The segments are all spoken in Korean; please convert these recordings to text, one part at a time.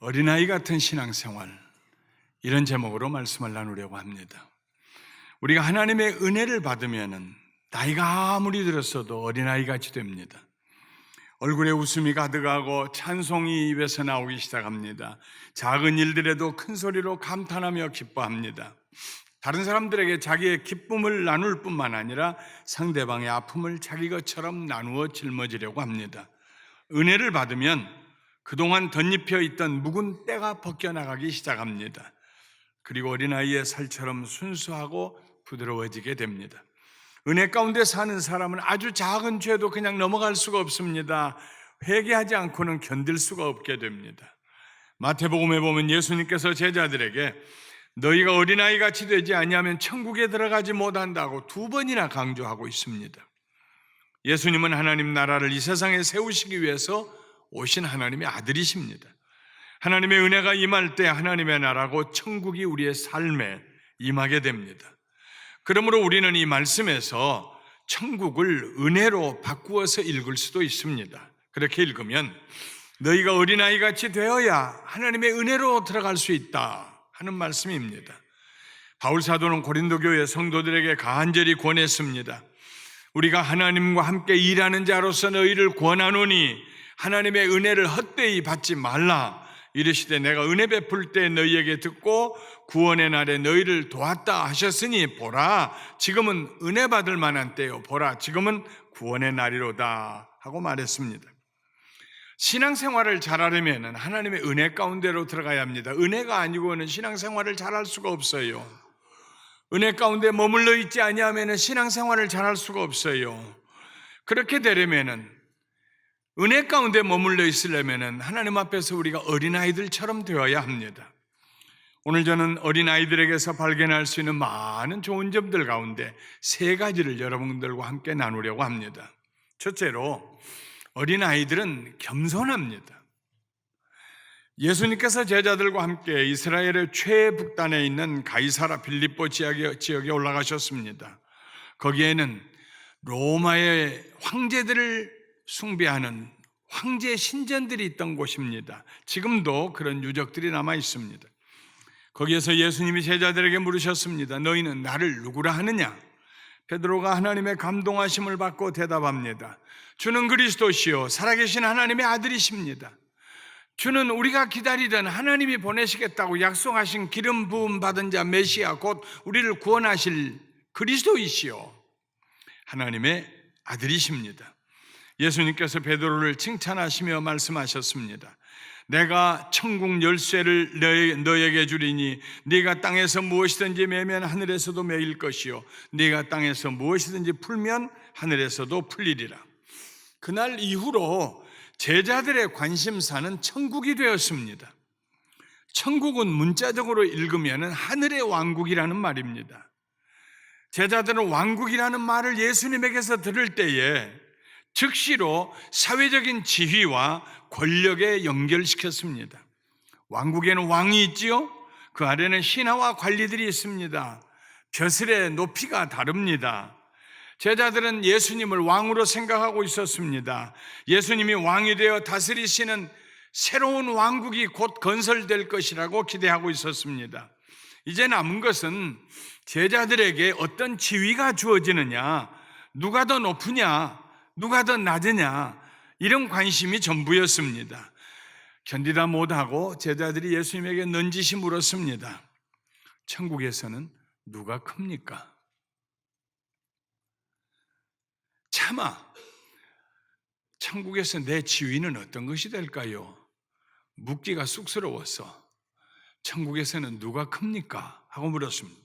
어린아이 같은 신앙생활, 이런 제목으로 말씀을 나누려고 합니다. 우리가 하나님의 은혜를 받으면 나이가 아무리 들었어도 어린아이같이 됩니다. 얼굴에 웃음이 가득하고 찬송이 입에서 나오기 시작합니다. 작은 일들에도 큰 소리로 감탄하며 기뻐합니다. 다른 사람들에게 자기의 기쁨을 나눌 뿐만 아니라 상대방의 아픔을 자기 것처럼 나누어 짊어지려고 합니다. 은혜를 받으면 그동안 덧입혀 있던 묵은 때가 벗겨나가기 시작합니다. 그리고 어린아이의 살처럼 순수하고 부드러워지게 됩니다. 은혜 가운데 사는 사람은 아주 작은 죄도 그냥 넘어갈 수가 없습니다. 회개하지 않고는 견딜 수가 없게 됩니다. 마태복음에 보면 예수님께서 제자들에게 너희가 어린아이같이 되지 아니하면 천국에 들어가지 못한다고 2번이나 강조하고 있습니다. 예수님은 하나님 나라를 이 세상에 세우시기 위해서 오신 하나님의 아들이십니다. 하나님의 은혜가 임할 때 하나님의 나라고 천국이 우리의 삶에 임하게 됩니다. 그러므로 우리는 이 말씀에서 천국을 은혜로 바꾸어서 읽을 수도 있습니다. 그렇게 읽으면 너희가 어린아이같이 되어야 하나님의 은혜로 들어갈 수 있다 하는 말씀입니다. 바울 사도는 고린도 교회 성도들에게 간절히 권했습니다. 우리가 하나님과 함께 일하는 자로서 너희를 권하노니 하나님의 은혜를 헛되이 받지 말라. 이르시되 내가 은혜 베풀 때 너희에게 듣고 구원의 날에 너희를 도왔다 하셨으니 보라 지금은 은혜 받을 만한 때요 보라 지금은 구원의 날이로다 하고 말했습니다. 신앙생활을 잘하려면 하나님의 은혜 가운데로 들어가야 합니다. 은혜가 아니고는 신앙생활을 잘할 수가 없어요. 은혜 가운데 머물러 있지 아니하면 신앙생활을 잘할 수가 없어요. 그렇게 되려면 은혜 가운데 머물러 있으려면 하나님 앞에서 우리가 어린아이들처럼 되어야 합니다. 오늘 저는 어린아이들에게서 발견할 수 있는 많은 좋은 점들 가운데 3가지를 여러분들과 함께 나누려고 합니다. 첫째로 어린아이들은 겸손합니다. 예수님께서 제자들과 함께 이스라엘의 최북단에 있는 가이사라 빌립보 지역에 올라가셨습니다. 거기에는 로마의 황제들을 숭배하는 황제 신전들이 있던 곳입니다. 지금도 그런 유적들이 남아 있습니다. 거기에서 예수님이 제자들에게 물으셨습니다. 너희는 나를 누구라 하느냐? 베드로가 하나님의 감동하심을 받고 대답합니다. 주는 그리스도시요 살아계신 하나님의 아들이십니다. 주는 우리가 기다리던 하나님이 보내시겠다고 약속하신 기름 부음 받은 자 메시아 곧 우리를 구원하실 그리스도이시요 하나님의 아들이십니다. 예수님께서 베드로를 칭찬하시며 말씀하셨습니다. 내가 천국 열쇠를 너에게 주리니 네가 땅에서 무엇이든지 매면 하늘에서도 매일 것이요 네가 땅에서 무엇이든지 풀면 하늘에서도 풀리리라. 그날 이후로 제자들의 관심사는 천국이 되었습니다. 천국은 문자적으로 읽으면 하늘의 왕국이라는 말입니다. 제자들은 왕국이라는 말을 예수님에게서 들을 때에 즉시로 사회적인 지위와 권력에 연결시켰습니다. 왕국에는 왕이 있지요. 그 아래는 신하와 관리들이 있습니다. 벼슬의 높이가 다릅니다. 제자들은 예수님을 왕으로 생각하고 있었습니다. 예수님이 왕이 되어 다스리시는 새로운 왕국이 곧 건설될 것이라고 기대하고 있었습니다. 이제 남은 것은 제자들에게 어떤 지위가 주어지느냐, 누가 더 높으냐, 누가 더 낮으냐, 이런 관심이 전부였습니다. 견디다 못하고 제자들이 예수님에게 넌지시 물었습니다. 천국에서는 누가 큽니까? 차마 천국에서 내 지위는 어떤 것이 될까요? 묻기가 쑥스러워서 천국에서는 누가 큽니까? 하고 물었습니다.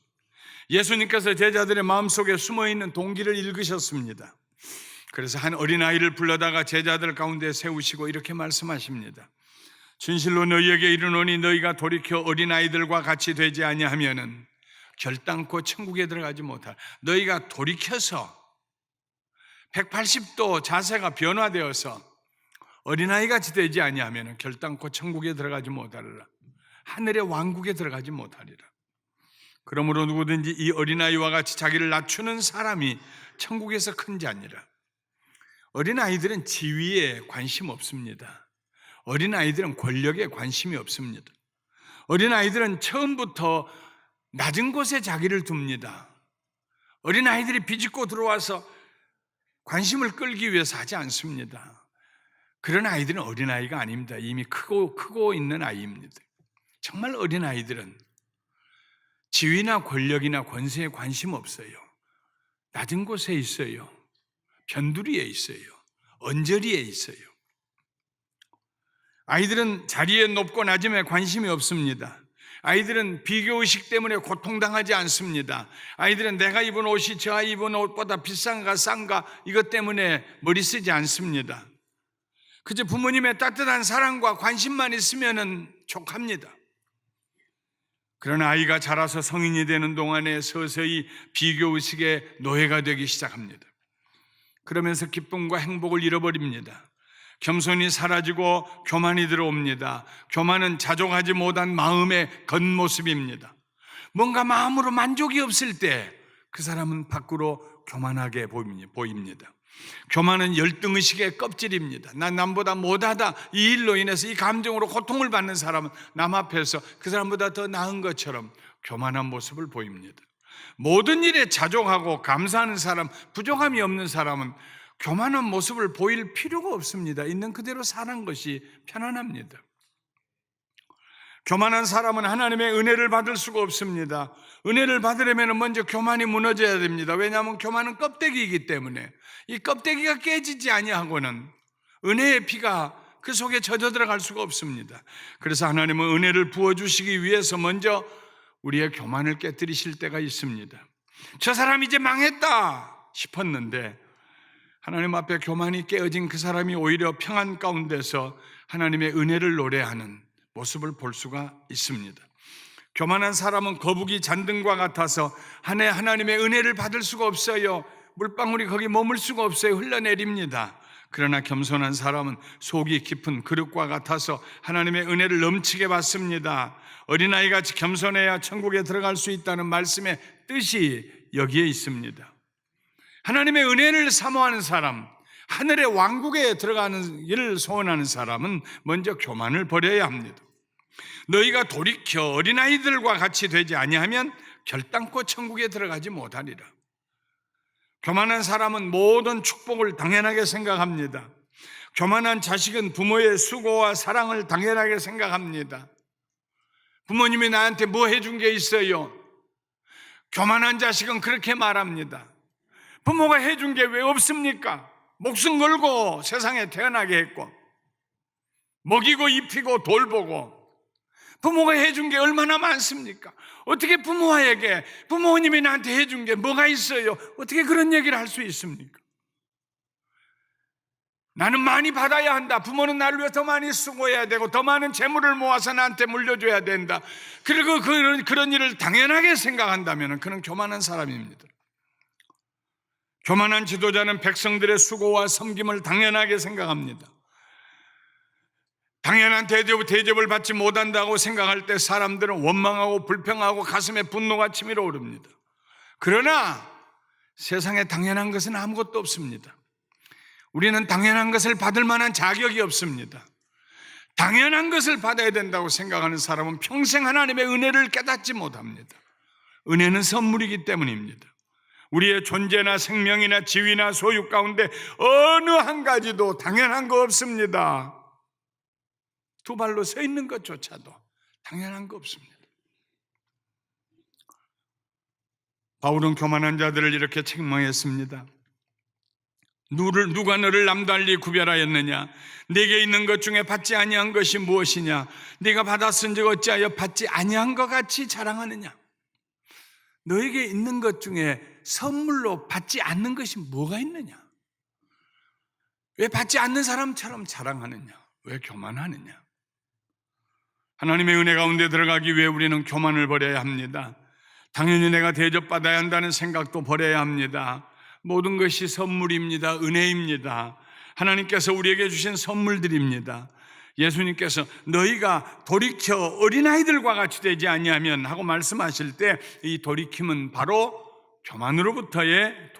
예수님께서 제자들의 마음속에 숨어있는 동기를 읽으셨습니다. 그래서 한 어린아이를 불러다가 제자들 가운데 세우시고 이렇게 말씀하십니다. 진실로 너희에게 이르노니 너희가 돌이켜 어린아이들과 같이 되지 아니하면은 결단코 천국에 들어가지 못할. 너희가 돌이켜서 180도 자세가 변화되어서 어린아이같이 되지 아니하면은 결단코 천국에 들어가지 못하리라. 하늘의 왕국에 들어가지 못하리라. 그러므로 누구든지 이 어린아이와 같이 자기를 낮추는 사람이 천국에서 큰 자니라. 어린아이들은 지위에 관심 없습니다. 어린아이들은 권력에 관심이 없습니다. 어린아이들은 처음부터 낮은 곳에 자기를 둡니다. 어린아이들이 비집고 들어와서 관심을 끌기 위해서 하지 않습니다. 그런 아이들은 어린아이가 아닙니다. 이미 크고 있는 아이입니다. 정말 어린아이들은 지위나 권력이나 권세에 관심 없어요. 낮은 곳에 있어요. 변두리에 있어요. 언저리에 있어요. 아이들은 자리에 높고 낮음에 관심이 없습니다. 아이들은 비교의식 때문에 고통당하지 않습니다. 아이들은 내가 입은 옷이 저 아이 입은 옷보다 비싼가 싼가 이것 때문에 머리 쓰지 않습니다. 그저 부모님의 따뜻한 사랑과 관심만 있으면 족합니다. 그러나 아이가 자라서 성인이 되는 동안에 서서히 비교의식의 노예가 되기 시작합니다. 그러면서 기쁨과 행복을 잃어버립니다. 겸손이 사라지고 교만이 들어옵니다. 교만은 자족하지 못한 마음의 겉모습입니다. 뭔가 마음으로 만족이 없을 때 그 사람은 밖으로 교만하게 보입니다. 교만은 열등의식의 껍질입니다. 난 남보다 못하다, 이 일로 인해서 이 감정으로 고통을 받는 사람은 남 앞에서 그 사람보다 더 나은 것처럼 교만한 모습을 보입니다. 모든 일에 자족하고 감사하는 사람, 부족함이 없는 사람은 교만한 모습을 보일 필요가 없습니다. 있는 그대로 사는 것이 편안합니다. 교만한 사람은 하나님의 은혜를 받을 수가 없습니다. 은혜를 받으려면 먼저 교만이 무너져야 됩니다. 왜냐하면 교만은 껍데기이기 때문에 이 껍데기가 깨지지 아니하고는 은혜의 피가 그 속에 젖어 들어갈 수가 없습니다. 그래서 하나님은 은혜를 부어주시기 위해서 먼저 우리의 교만을 깨뜨리실 때가 있습니다. 저 사람 이제 망했다 싶었는데 하나님 앞에 교만이 깨어진 그 사람이 오히려 평안 가운데서 하나님의 은혜를 노래하는 모습을 볼 수가 있습니다. 교만한 사람은 거북이 잔등과 같아서 하나님의 은혜를 받을 수가 없어요. 물방울이 거기 머물 수가 없어요. 흘러내립니다. 그러나 겸손한 사람은 속이 깊은 그릇과 같아서 하나님의 은혜를 넘치게 받습니다. 어린아이같이 겸손해야 천국에 들어갈 수 있다는 말씀의 뜻이 여기에 있습니다. 하나님의 은혜를 사모하는 사람, 하늘의 왕국에 들어가는 일을 소원하는 사람은 먼저 교만을 버려야 합니다. 너희가 돌이켜 어린아이들과 같이 되지 아니하면 결단코 천국에 들어가지 못하리라. 교만한 사람은 모든 축복을 당연하게 생각합니다. 교만한 자식은 부모의 수고와 사랑을 당연하게 생각합니다. 부모님이 나한테 뭐 해준 게 있어요? 교만한 자식은 그렇게 말합니다. 부모가 해준 게 왜 없습니까? 목숨 걸고 세상에 태어나게 했고 먹이고 입히고 돌보고 부모가 해준 게 얼마나 많습니까? 어떻게 부모님이 나한테 해준 게 뭐가 있어요? 어떻게 그런 얘기를 할 수 있습니까? 나는 많이 받아야 한다. 부모는 나를 위해 더 많이 수고해야 되고 더 많은 재물을 모아서 나한테 물려줘야 된다. 그리고 그런 일을 당연하게 생각한다면 그는 교만한 사람입니다. 교만한 지도자는 백성들의 수고와 섬김을 당연하게 생각합니다. 당연한 대접을 받지 못한다고 생각할 때 사람들은 원망하고 불평하고 가슴에 분노가 치밀어 오릅니다. 그러나 세상에 당연한 것은 아무것도 없습니다. 우리는 당연한 것을 받을 만한 자격이 없습니다. 당연한 것을 받아야 된다고 생각하는 사람은 평생 하나님의 은혜를 깨닫지 못합니다. 은혜는 선물이기 때문입니다. 우리의 존재나 생명이나 지위나 소유 가운데 어느 한 가지도 당연한 거 없습니다. 두 발로 서 있는 것조차도 당연한 거 없습니다. 바울은 교만한 자들을 이렇게 책망했습니다. 누가 너를 남달리 구별하였느냐? 네게 있는 것 중에 받지 아니한 것이 무엇이냐? 네가 받았은즉 어찌하여 받지 아니한 것 같이 자랑하느냐? 너에게 있는 것 중에 선물로 받지 않는 것이 뭐가 있느냐? 왜 받지 않는 사람처럼 자랑하느냐? 왜 교만하느냐? 하나님의 은혜 가운데 들어가기 위해 우리는 교만을 버려야 합니다. 당연히 내가 대접받아야 한다는 생각도 버려야 합니다. 모든 것이 선물입니다. 은혜입니다. 하나님께서 우리에게 주신 선물들입니다. 예수님께서 너희가 돌이켜 어린아이들과 같이 되지 아니하면 하고 말씀하실 때 이 돌이킴은 바로 교만으로부터의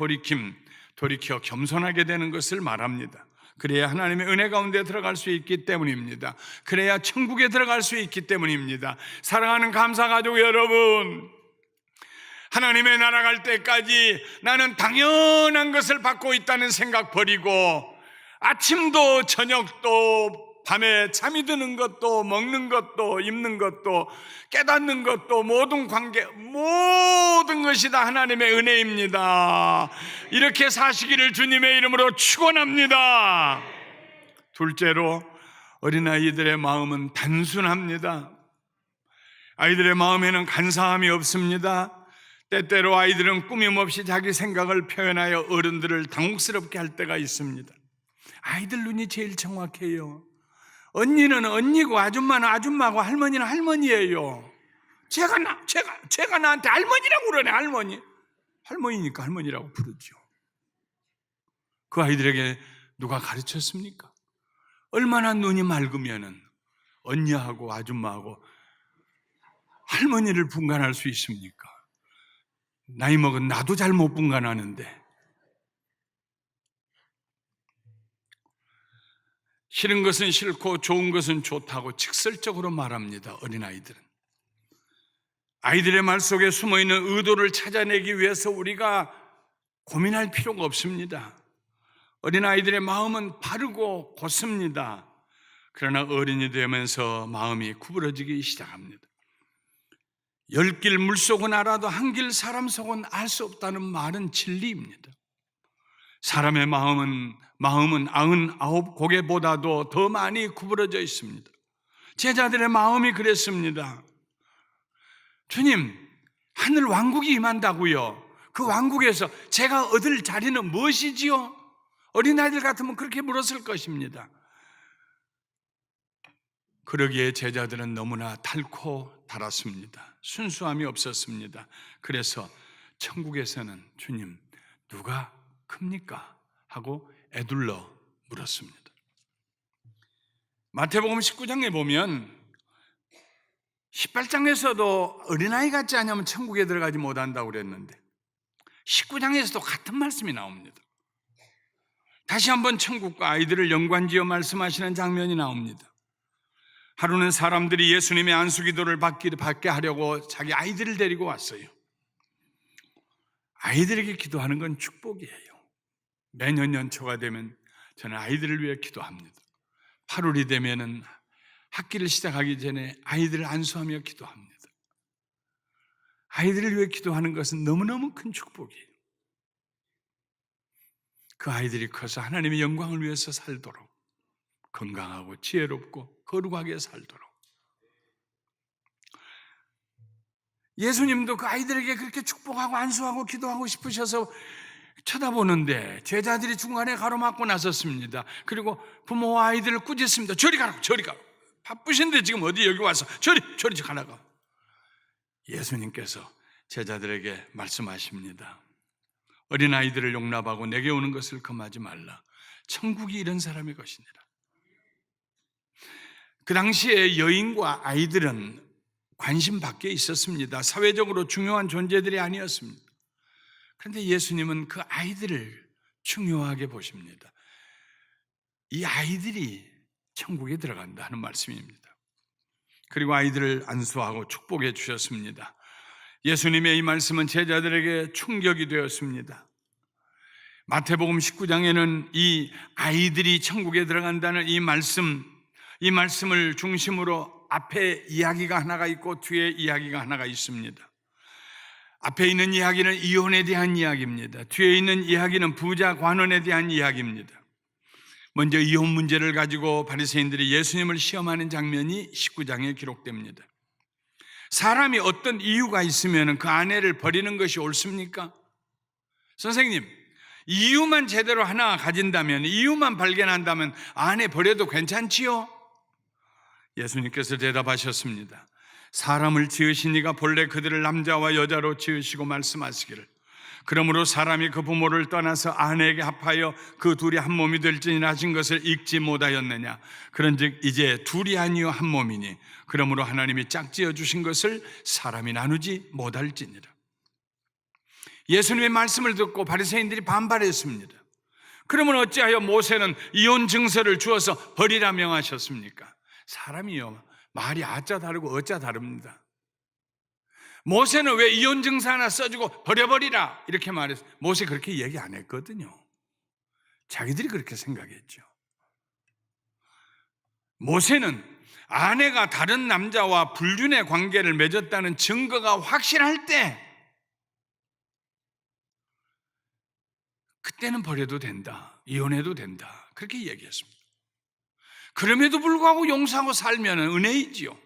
돌이켜 겸손하게 되는 것을 말합니다. 그래야 하나님의 은혜 가운데 들어갈 수 있기 때문입니다. 그래야 천국에 들어갈 수 있기 때문입니다. 사랑하는 감사가족 여러분, 하나님의 나라 갈 때까지 나는 당연한 것을 받고 있다는 생각 버리고 아침도 저녁도 밤에 잠이 드는 것도 먹는 것도 입는 것도 깨닫는 것도 모든 관계, 모든 것이 다 하나님의 은혜입니다. 이렇게 사시기를 주님의 이름으로 축원합니다. 둘째로, 어린아이들의 마음은 단순합니다. 아이들의 마음에는 간사함이 없습니다. 때때로 아이들은 꾸밈없이 자기 생각을 표현하여 어른들을 당혹스럽게 할 때가 있습니다. 아이들 눈이 제일 정확해요. 언니는 언니고 아줌마는 아줌마고 할머니는 할머니예요. 제가 나한테 할머니라고 그러네. 할머니니까 할머니라고 부르죠. 그 아이들에게 누가 가르쳤습니까? 얼마나 눈이 맑으면은 언니하고 아줌마하고 할머니를 분간할 수 있습니까? 나이 먹은 나도 잘 못 분간하는데. 싫은 것은 싫고 좋은 것은 좋다고 직설적으로 말합니다. 어린아이들은. 아이들의 말 속에 숨어있는 의도를 찾아내기 위해서 우리가 고민할 필요가 없습니다. 어린아이들의 마음은 바르고 곧습니다. 그러나 어른이 되면서 마음이 구부러지기 시작합니다. 10길 물속은 알아도 한 길 사람 속은 알 수 없다는 말은 진리입니다. 사람의 마음은 99고개보다도 더 많이 구부러져 있습니다. 제자들의 마음이 그랬습니다. 주님, 하늘 왕국이 임한다고요. 그 왕국에서 제가 얻을 자리는 무엇이지요? 어린아이들 같으면 그렇게 물었을 것입니다. 그러기에 제자들은 너무나 닳고 달았습니다. 순수함이 없었습니다. 그래서 천국에서는 주님, 누가 큽니까? 하고 애둘러 물었습니다. 마태복음 19장에 보면 18장에서도 어린아이 같지 않으면 천국에 들어가지 못한다고 그랬는데 19장에서도 같은 말씀이 나옵니다. 다시 한번 천국과 아이들을 연관지어 말씀하시는 장면이 나옵니다. 하루는 사람들이 예수님의 안수기도를 받게 하려고 자기 아이들을 데리고 왔어요. 아이들에게 기도하는 건 축복이에요. 매년 연초가 되면 저는 아이들을 위해 기도합니다. 8월이 되면은 학기를 시작하기 전에 아이들을 안수하며 기도합니다. 아이들을 위해 기도하는 것은 너무너무 큰 축복이에요. 그 아이들이 커서 하나님의 영광을 위해서 살도록 건강하고 지혜롭고 거룩하게 살도록. 예수님도 그 아이들에게 그렇게 축복하고 안수하고 기도하고 싶으셔서 쳐다보는데 제자들이 중간에 가로막고 나섰습니다. 그리고 부모와 아이들을 꾸짖습니다. 저리 가라고, 저리 가라고. 바쁘신데 지금 어디 여기 와서 저리 가라고. 예수님께서 제자들에게 말씀하십니다. 어린아이들을 용납하고 내게 오는 것을 금하지 말라. 천국이 이런 사람의 것이니라. 그 당시에 여인과 아이들은 관심 밖에 있었습니다. 사회적으로 중요한 존재들이 아니었습니다. 그런데 예수님은 그 아이들을 중요하게 보십니다. 이 아이들이 천국에 들어간다 하는 말씀입니다. 그리고 아이들을 안수하고 축복해 주셨습니다. 예수님의 이 말씀은 제자들에게 충격이 되었습니다. 마태복음 19장에는 이 아이들이 천국에 들어간다는 이 말씀을 중심으로 앞에 이야기가 하나가 있고 뒤에 이야기가 하나가 있습니다. 앞에 있는 이야기는 이혼에 대한 이야기입니다. 뒤에 있는 이야기는 부자 관원에 대한 이야기입니다. 먼저 이혼 문제를 가지고 바리새인들이 예수님을 시험하는 장면이 19장에 기록됩니다. 사람이 어떤 이유가 있으면 그 아내를 버리는 것이 옳습니까? 선생님, 이유만 제대로 하나 가진다면, 이유만 발견한다면 아내 버려도 괜찮지요? 예수님께서 대답하셨습니다. 사람을 지으신 이가 본래 그들을 남자와 여자로 지으시고 말씀하시기를 그러므로 사람이 그 부모를 떠나서 아내에게 합하여 그 둘이 한 몸이 될지니라 하신 것을 읽지 못하였느냐. 그런즉 이제 둘이 아니요 한 몸이니 그러므로 하나님이 짝지어 주신 것을 사람이 나누지 못할지니라. 예수님의 말씀을 듣고 바리새인들이 반발했습니다. 그러면 어찌하여 모세는 이혼 증서를 주어서 버리라 명하셨습니까? 사람이요, 말이 아짜 다르고 어짜 다릅니다. 모세는 왜 이혼 증서 하나 써주고 버려버리라 이렇게 말했어요? 모세 그렇게 얘기 안 했거든요. 자기들이 그렇게 생각했죠. 모세는 아내가 다른 남자와 불륜의 관계를 맺었다는 증거가 확실할 때 그때는 버려도 된다, 이혼해도 된다, 그렇게 얘기했습니다. 그럼에도 불구하고 용서하고 살면 은혜이지요.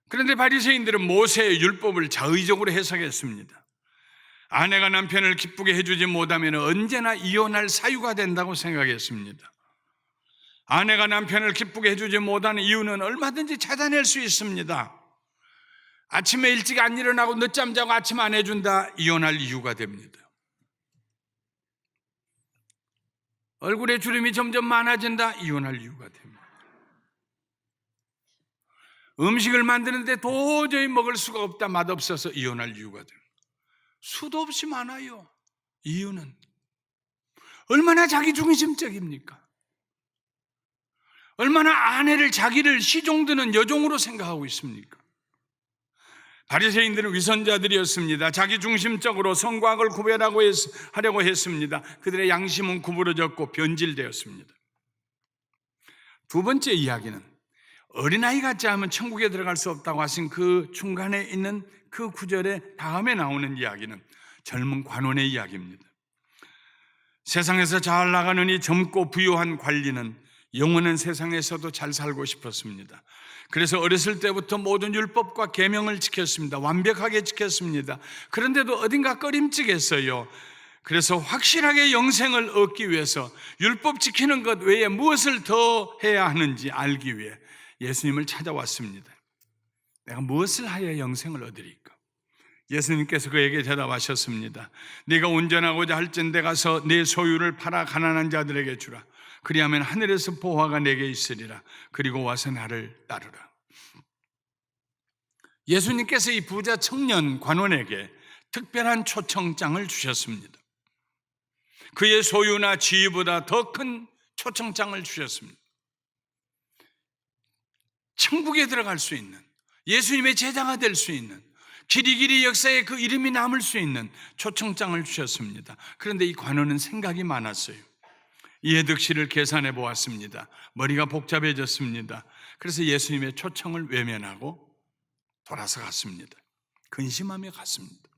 그런데 바리새인들은 모세의 율법을 자의적으로 해석했습니다. 아내가 남편을 기쁘게 해주지 못하면 언제나 이혼할 사유가 된다고 생각했습니다. 아내가 남편을 기쁘게 해주지 못하는 이유는 얼마든지 찾아낼 수 있습니다. 아침에 일찍 안 일어나고 늦잠 자고 아침 안 해준다, 이혼할 이유가 됩니다. 얼굴에 주름이 점점 많아진다, 이혼할 이유가 됩니다. 음식을 만드는데 도저히 먹을 수가 없다, 맛없어서 이혼할 이유가 됩니다. 수도 없이 많아요. 이유는 얼마나 자기중심적입니까? 얼마나 아내를 자기를 시종드는 여종으로 생각하고 있습니까? 바리새인들은 위선자들이었습니다. 자기중심적으로 성과학을 구별하려고 했습니다. 그들의 양심은 구부러졌고 변질되었습니다. 두 번째 이야기는 어린아이 같지 않으면 천국에 들어갈 수 없다고 하신 그 중간에 있는 그 구절의 다음에 나오는 이야기는 젊은 관원의 이야기입니다. 세상에서 잘 나가느니 젊고 부유한 관리는 영원한 세상에서도 잘 살고 싶었습니다. 그래서 어렸을 때부터 모든 율법과 계명을 지켰습니다. 완벽하게 지켰습니다. 그런데도 어딘가 꺼림칙했어요. 그래서 확실하게 영생을 얻기 위해서 율법 지키는 것 외에 무엇을 더 해야 하는지 알기 위해 예수님을 찾아왔습니다. 내가 무엇을 하여야 영생을 얻으리까? 예수님께서 그에게 대답하셨습니다. 네가 온전하고자 할진대 가서 네 소유를 팔아 가난한 자들에게 주라. 그리하면 하늘에서 보화가 내게 있으리라. 그리고 와서 나를 따르라. 예수님께서 이 부자 청년 관원에게 특별한 초청장을 주셨습니다. 그의 소유나 지위보다 더 큰 초청장을 주셨습니다. 천국에 들어갈 수 있는, 예수님의 제자가 될 수 있는, 길이길이 역사에 그 이름이 남을 수 있는 초청장을 주셨습니다. 그런데 이 관원은 생각이 많았어요. 이해 득실을 계산해 보았습니다. 머리가 복잡해졌습니다. 그래서 예수님의 초청을 외면하고 돌아서 갔습니다. 근심하며 갔습니다.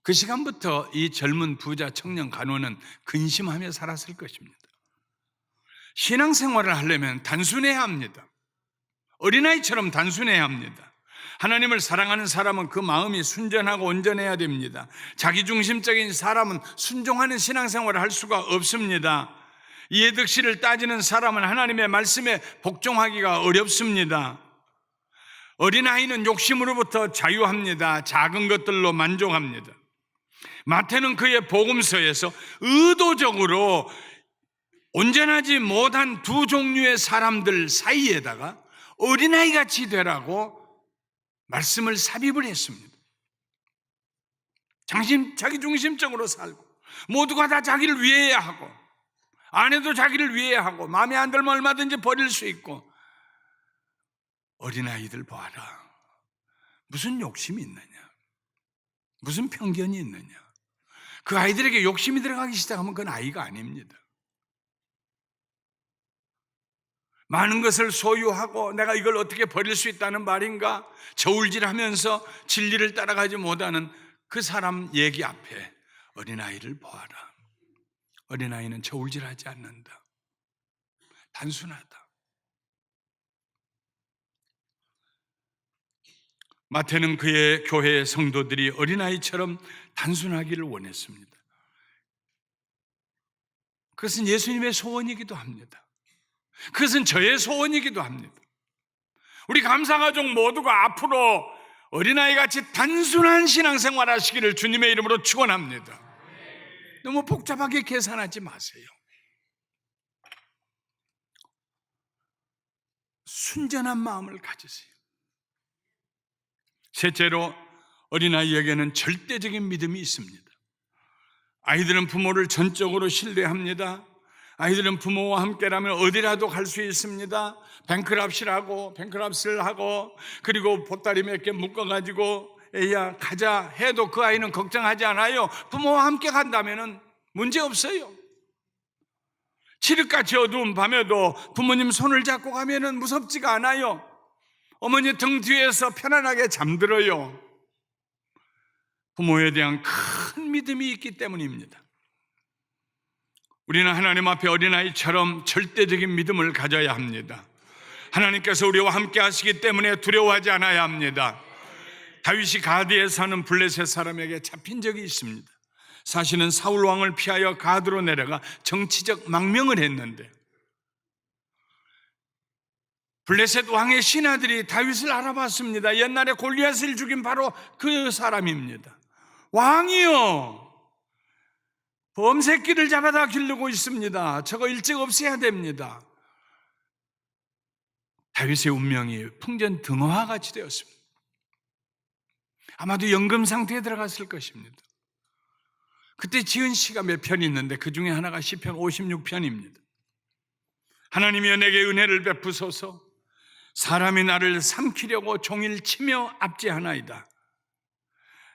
그 시간부터 이 젊은 부자 청년 간호는 근심하며 살았을 것입니다. 신앙생활을 하려면 단순해야 합니다. 어린아이처럼 단순해야 합니다. 하나님을 사랑하는 사람은 그 마음이 순전하고 온전해야 됩니다. 자기중심적인 사람은 순종하는 신앙생활을 할 수가 없습니다. 이해득실을 따지는 사람은 하나님의 말씀에 복종하기가 어렵습니다. 어린아이는 욕심으로부터 자유합니다. 작은 것들로 만족합니다. 마태는 그의 복음서에서 의도적으로 온전하지 못한 두 종류의 사람들 사이에다가 어린아이같이 되라고 말씀을 삽입을 했습니다. 자기중심적으로 살고 모두가 다 자기를 위해야 하고 아내도 자기를 위해야 하고 마음에 안 들면 얼마든지 버릴 수 있고 어린아이들 보아라. 무슨 욕심이 있느냐? 무슨 편견이 있느냐? 그 아이들에게 욕심이 들어가기 시작하면 그건 아이가 아닙니다. 많은 것을 소유하고 내가 이걸 어떻게 버릴 수 있다는 말인가? 저울질하면서 진리를 따라가지 못하는 그 사람 얘기 앞에 어린아이를 보아라. 어린아이는 저울질하지 않는다. 단순하다. 마태는 그의 교회의 성도들이 어린아이처럼 단순하기를 원했습니다. 그것은 예수님의 소원이기도 합니다. 그것은 저의 소원이기도 합니다. 우리 감사가족 모두가 앞으로 어린아이같이 단순한 신앙생활 하시기를 주님의 이름으로 축원합니다. 너무 복잡하게 계산하지 마세요. 순전한 마음을 가지세요. 셋째로 어린아이에게는 절대적인 믿음이 있습니다. 아이들은 부모를 전적으로 신뢰합니다. 아이들은 부모와 함께라면 어디라도 갈 수 있습니다. 뱅크랍스를 하고 그리고 보따리 몇 개 묶어가지고 에이야 가자 해도 그 아이는 걱정하지 않아요. 부모와 함께 간다면 문제 없어요. 칠흑같이 어두운 밤에도 부모님 손을 잡고 가면 무섭지가 않아요. 어머니 등 뒤에서 편안하게 잠들어요. 부모에 대한 큰 믿음이 있기 때문입니다. 우리는 하나님 앞에 어린아이처럼 절대적인 믿음을 가져야 합니다. 하나님께서 우리와 함께 하시기 때문에 두려워하지 않아야 합니다. 다윗이 가드에 사는 블레셋 사람에게 잡힌 적이 있습니다. 사실은 사울 왕을 피하여 가드로 내려가 정치적 망명을 했는데 블레셋 왕의 신하들이 다윗을 알아봤습니다. 옛날에 골리앗을 죽인 바로 그 사람입니다. 왕이요, 범새끼를 잡아다 기르고 있습니다. 저거 일찍 없애야 됩니다. 다윗의 운명이 풍전등화같이 되었습니다. 아마도 연금 상태에 들어갔을 것입니다. 그때 지은 시가 몇 편이 있는데 그 중에 하나가 시편 56편입니다. 하나님이여 내게 은혜를 베푸소서. 사람이 나를 삼키려고 종일 치며 압제하나이다.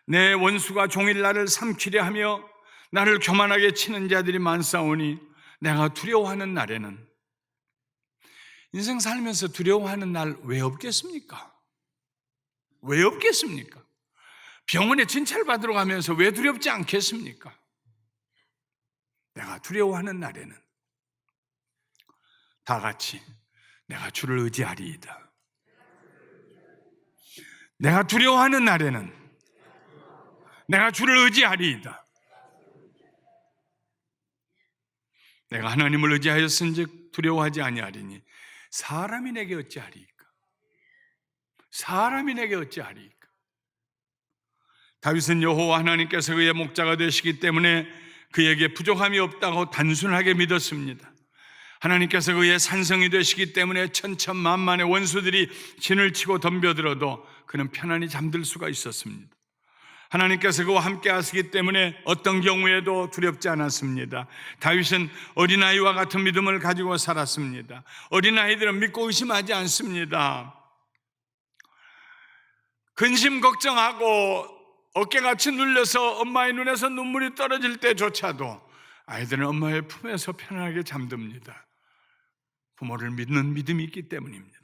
내 원수가 종일 나를 삼키려 하며 나를 교만하게 치는 자들이 많사오니 내가 두려워하는 날에는, 인생 살면서 두려워하는 날 왜 없겠습니까? 왜 없겠습니까? 병원에 진찰 받으러 가면서 왜 두렵지 않겠습니까? 내가 두려워하는 날에는 다 같이 내가 주를 의지하리이다. 내가 두려워하는 날에는 내가 주를 의지하리이다. 내가 하나님을 의지하였은즉 두려워하지 아니하리니 사람이 내게 어찌하리이까? 사람이 내게 어찌하리이까? 다윗은 여호와 하나님께서 그의 목자가 되시기 때문에 그에게 부족함이 없다고 단순하게 믿었습니다. 하나님께서 그의 산성이 되시기 때문에 천천만만의 원수들이 진을 치고 덤벼들어도 그는 편안히 잠들 수가 있었습니다. 하나님께서 그와 함께 하시기 때문에 어떤 경우에도 두렵지 않았습니다. 다윗은 어린아이와 같은 믿음을 가지고 살았습니다. 어린아이들은 믿고 의심하지 않습니다. 근심 걱정하고 어깨같이 눌려서 엄마의 눈에서 눈물이 떨어질 때조차도 아이들은 엄마의 품에서 편안하게 잠듭니다. 부모를 믿는 믿음이 있기 때문입니다.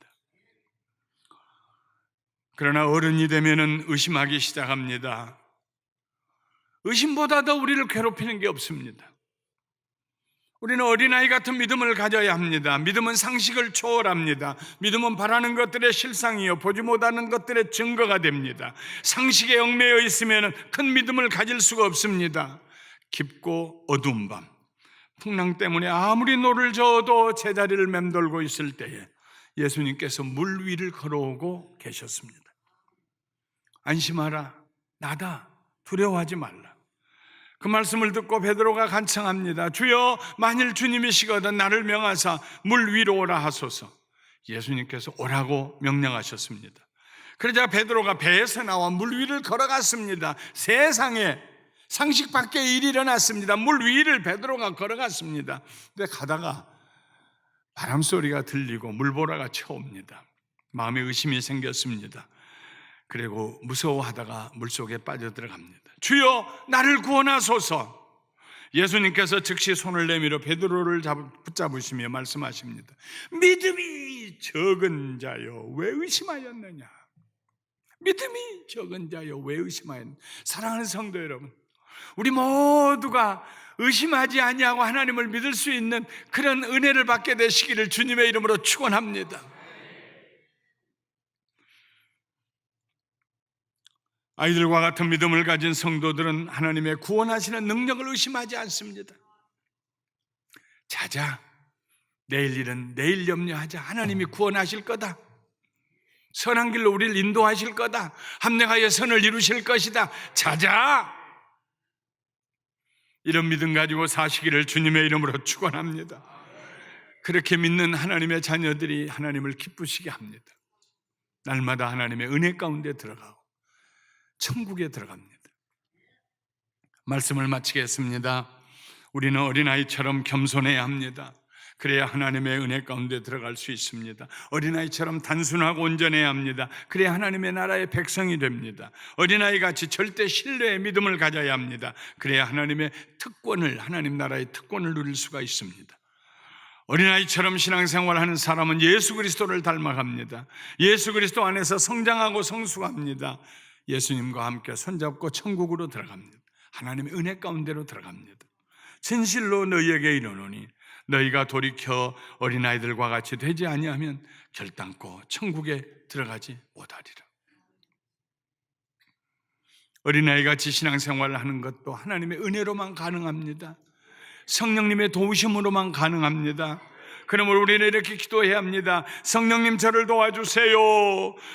그러나 어른이 되면은 의심하기 시작합니다. 의심보다 더 우리를 괴롭히는 게 없습니다. 우리는 어린아이 같은 믿음을 가져야 합니다. 믿음은 상식을 초월합니다. 믿음은 바라는 것들의 실상이요 보지 못하는 것들의 증거가 됩니다. 상식에 얽매여 있으면 큰 믿음을 가질 수가 없습니다. 깊고 어두운 밤, 풍랑 때문에 아무리 노를 저어도 제자리를 맴돌고 있을 때에 예수님께서 물 위를 걸어오고 계셨습니다. 안심하라, 나다, 두려워하지 말라. 그 말씀을 듣고 베드로가 간청합니다. 주여, 만일 주님이시거든 나를 명하사 물 위로 오라 하소서. 예수님께서 오라고 명령하셨습니다. 그러자 베드로가 배에서 나와 물 위를 걸어갔습니다. 세상에 상식 밖의 일이 일어났습니다. 물 위를 베드로가 걸어갔습니다. 근데 가다가 바람 소리가 들리고 물보라가 쳐옵니다. 마음에 의심이 생겼습니다. 그리고 무서워하다가 물속에 빠져들어갑니다. 주여, 나를 구원하소서. 예수님께서 즉시 손을 내밀어 베드로를 붙잡으시며 말씀하십니다. 믿음이 적은 자여 왜 의심하였느냐? 믿음이 적은 자여 왜 의심하였느냐? 사랑하는 성도 여러분, 우리 모두가 의심하지 아니하고 하나님을 믿을 수 있는 그런 은혜를 받게 되시기를 주님의 이름으로 축원합니다. 아이들과 같은 믿음을 가진 성도들은 하나님의 구원하시는 능력을 의심하지 않습니다. 자자, 내일 일은 내일 염려하자. 하나님이 구원하실 거다. 선한 길로 우리를 인도하실 거다. 합력하여 선을 이루실 것이다. 자자, 이런 믿음 가지고 사시기를 주님의 이름으로 축원합니다. 그렇게 믿는 하나님의 자녀들이 하나님을 기쁘시게 합니다. 날마다 하나님의 은혜 가운데 들어가고 천국에 들어갑니다. 말씀을 마치겠습니다. 우리는 어린아이처럼 겸손해야 합니다. 그래야 하나님의 은혜 가운데 들어갈 수 있습니다. 어린아이처럼 단순하고 온전해야 합니다. 그래야 하나님의 나라의 백성이 됩니다. 어린아이같이 절대 신뢰의 믿음을 가져야 합니다. 그래야 하나님의 특권을, 하나님 나라의 특권을 누릴 수가 있습니다. 어린아이처럼 신앙생활하는 사람은 예수 그리스도를 닮아갑니다. 예수 그리스도 안에서 성장하고 성숙합니다. 예수님과 함께 손잡고 천국으로 들어갑니다. 하나님의 은혜 가운데로 들어갑니다. 진실로 너희에게 이르노니 너희가 돌이켜 어린아이들과 같이 되지 아니하면 결단코 천국에 들어가지 못하리라. 어린아이같이 신앙생활을 하는 것도 하나님의 은혜로만 가능합니다. 성령님의 도우심으로만 가능합니다. 그러므로 우리는 이렇게 기도해야 합니다. 성령님 저를 도와주세요.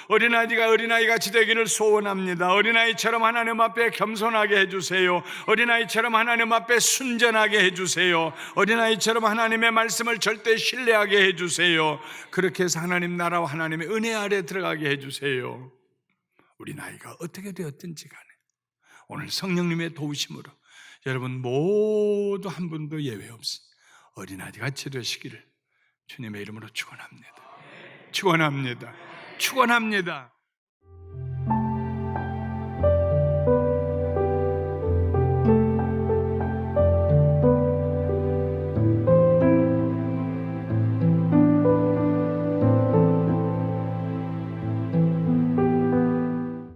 어린아이가 어린아이같이 되기를 소원합니다. 어린아이처럼 하나님 앞에 겸손하게 해주세요. 어린아이처럼 하나님 앞에 순전하게 해주세요. 어린아이처럼 하나님의 말씀을 절대 신뢰하게 해주세요. 그렇게 해서 하나님 나라와 하나님의 은혜 아래 들어가게 해주세요. 우리 나이가 어떻게 되었든지 간에 오늘 성령님의 도우심으로 여러분 모두 한 분도 예외 없이 어린아이같이 되시기를 주님의 이름으로 축원합니다. 축원합니다. 축원합니다.